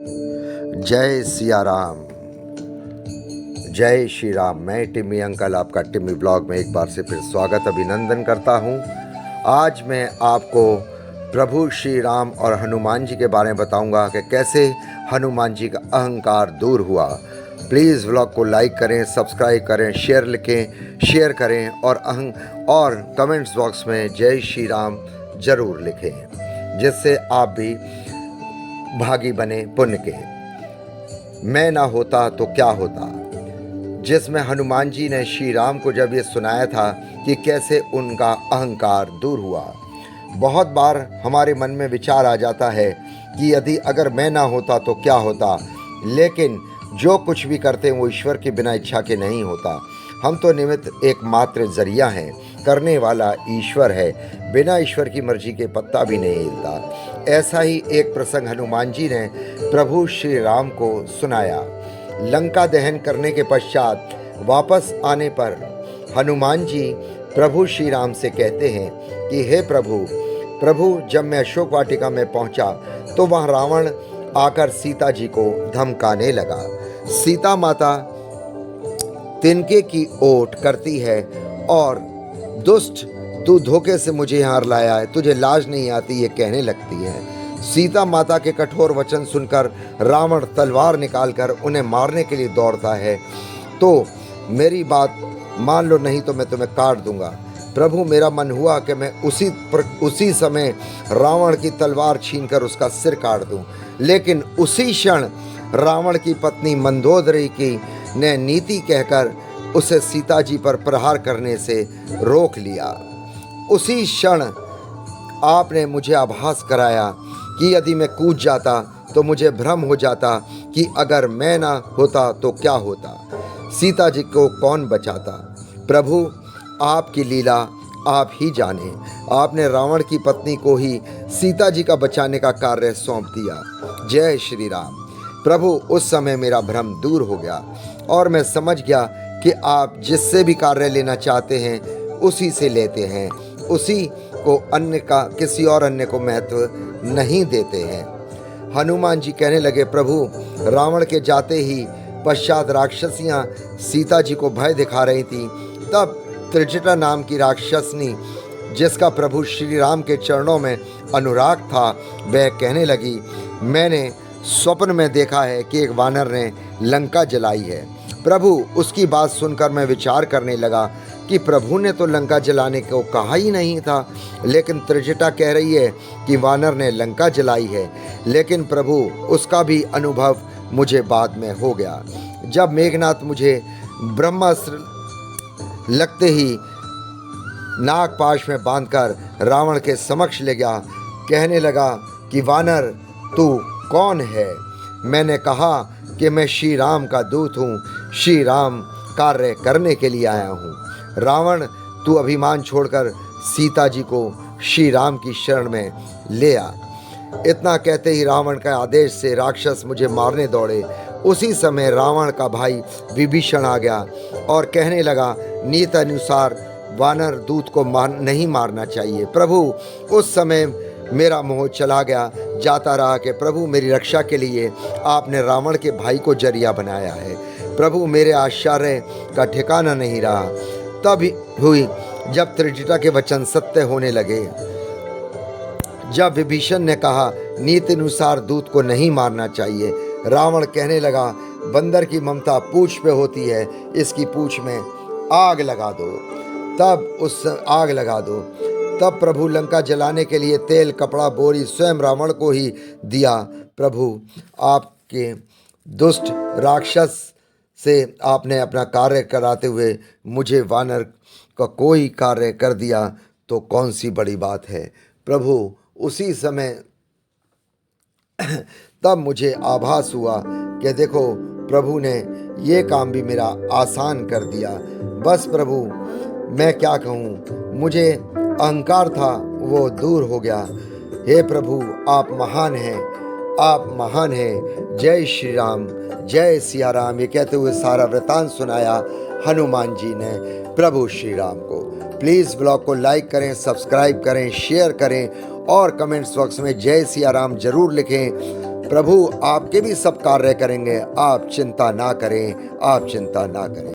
जय सिया राम। जय श्री राम। मैं टिम्मी अंकल आपका टिम्मी ब्लॉग में एक बार से फिर स्वागत अभिनंदन करता हूं। आज मैं आपको प्रभु श्री राम और हनुमान जी के बारे में बताऊंगा कि कैसे हनुमान जी का अहंकार दूर हुआ। प्लीज़ व्लॉग को लाइक करें, सब्सक्राइब करें, शेयर करें और कमेंट्स बॉक्स में जय श्री राम ज़रूर लिखें, जिससे आप भी भागी बने पुण्य के। मैं ना होता तो क्या होता, जिसमें हनुमान जी ने श्री राम को जब ये सुनाया था कि कैसे उनका अहंकार दूर हुआ। बहुत बार हमारे मन में विचार आ जाता है कि यदि अगर मैं ना होता तो क्या होता, लेकिन जो कुछ भी करते हैं वो ईश्वर के बिना इच्छा के नहीं होता। हम तो निमित्त एकमात्र जरिया हैं, करने वाला ईश्वर है। बिना ईश्वर की मर्जी के पत्ता भी नहीं हिलता। ऐसा ही एक प्रसंग हनुमान जी ने प्रभु श्री राम को सुनाया। लंका दहन करने के पश्चात वापस आने पर हनुमान जी प्रभु श्री राम से कहते हैं कि हे प्रभु, जब मैं अशोक वाटिका में पहुंचा तो वहां रावण आकर सीता जी को धमकाने लगा। सीता माता तिनके की ओट करती है और दुष्ट, तू धोखे से मुझे यहाँ लाया है, तुझे लाज नहीं आती, ये कहने लगती है। सीता माता के कठोर वचन सुनकर रावण तलवार निकालकर उन्हें मारने के लिए दौड़ता है। तो मेरी बात मान लो, नहीं तो मैं तुम्हें काट दूंगा। प्रभु, मेरा मन हुआ कि मैं उसी समय रावण की तलवार छीनकर उसका सिर काट दूं, लेकिन उसी क्षण रावण की पत्नी मंदोदरी ने नीति कहकर उसे सीता जी पर प्रहार करने से रोक लिया। उसी क्षण आपने मुझे आभास कराया कि यदि मैं कूद जाता तो मुझे भ्रम हो जाता कि अगर मैं ना होता तो क्या होता, सीता जी को कौन बचाता। प्रभु, आपकी लीला आप ही जाने। आपने रावण की पत्नी को ही सीता जी का बचाने का कार्य सौंप दिया। जय श्री राम। प्रभु, उस समय मेरा भ्रम दूर हो गया और मैं समझ गया कि आप जिससे भी कार्य लेना चाहते हैं उसी से लेते हैं, उसी को अन्य का, किसी और अन्य को महत्व नहीं देते हैं। हनुमान जी कहने लगे, प्रभु, रावण के जाते ही पश्चात राक्षसियाँ सीता जी को भय दिखा रही थी। तब त्रिजटा नाम की राक्षसनी, जिसका प्रभु श्री राम के चरणों में अनुराग था, वह कहने लगी, मैंने स्वप्न में देखा है कि एक वानर ने लंका जलाई है। प्रभु, उसकी बात सुनकर मैं विचार करने लगा कि प्रभु ने तो लंका जलाने को कहा ही नहीं था, लेकिन त्रिजटा कह रही है कि वानर ने लंका जलाई है। लेकिन प्रभु, उसका भी अनुभव मुझे बाद में हो गया, जब मेघनाथ मुझे ब्रह्मास्त्र लगते ही नागपाश में बांधकर रावण के समक्ष ले गया। कहने लगा कि वानर, तू कौन है? मैंने कहा कि मैं श्री राम का दूत हूँ, श्री राम कार्य करने के लिए आया हूँ। रावण, तू अभिमान छोड़कर सीता जी को श्री राम की शरण में ले आ। इतना कहते ही रावण का आदेश से राक्षस मुझे मारने दौड़े। उसी समय रावण का भाई विभीषण आ गया और कहने लगा, नीति अनुसार वानर दूत को नहीं मारना चाहिए। प्रभु, उस समय मेरा मोह चला गया, जाता रहा कि प्रभु, मेरी रक्षा के लिए आपने रावण के भाई को जरिया बनाया है। प्रभु, मेरे आश्चर्य का ठिकाना नहीं रहा। तब हुई जब त्रिजटा के वचन सत्य होने लगे। जब विभीषण ने कहा, नीति अनुसार दूत को नहीं मारना चाहिए, रावण कहने लगा, बंदर की ममता पूंछ पे होती है, इसकी पूंछ में आग लगा दो। आग लगा दो। तब प्रभु लंका जलाने के लिए तेल, कपड़ा, बोरी स्वयं रावण को ही दिया। प्रभु, आपके दुष्ट राक्षस से आपने अपना कार्य कराते हुए मुझे वानर का कोई कार्य कर दिया तो कौन सी बड़ी बात है। प्रभु, उसी समय तब मुझे आभास हुआ कि देखो, प्रभु ने ये काम भी मेरा आसान कर दिया। बस प्रभु, मैं क्या कहूँ, मुझे अहंकार था वो दूर हो गया। हे प्रभु, आप महान हैं, आप महान हैं। जय श्री राम, जय सिया राम। ये कहते हुए सारा वृतांत सुनाया हनुमान जी ने प्रभु श्री राम को। प्लीज़ ब्लॉग को लाइक करें, सब्सक्राइब करें, शेयर करें और कमेंट्स बॉक्स में जय सिया राम जरूर लिखें। प्रभु आपके भी सब कार्य करेंगे। आप चिंता ना करें, आप चिंता ना करें।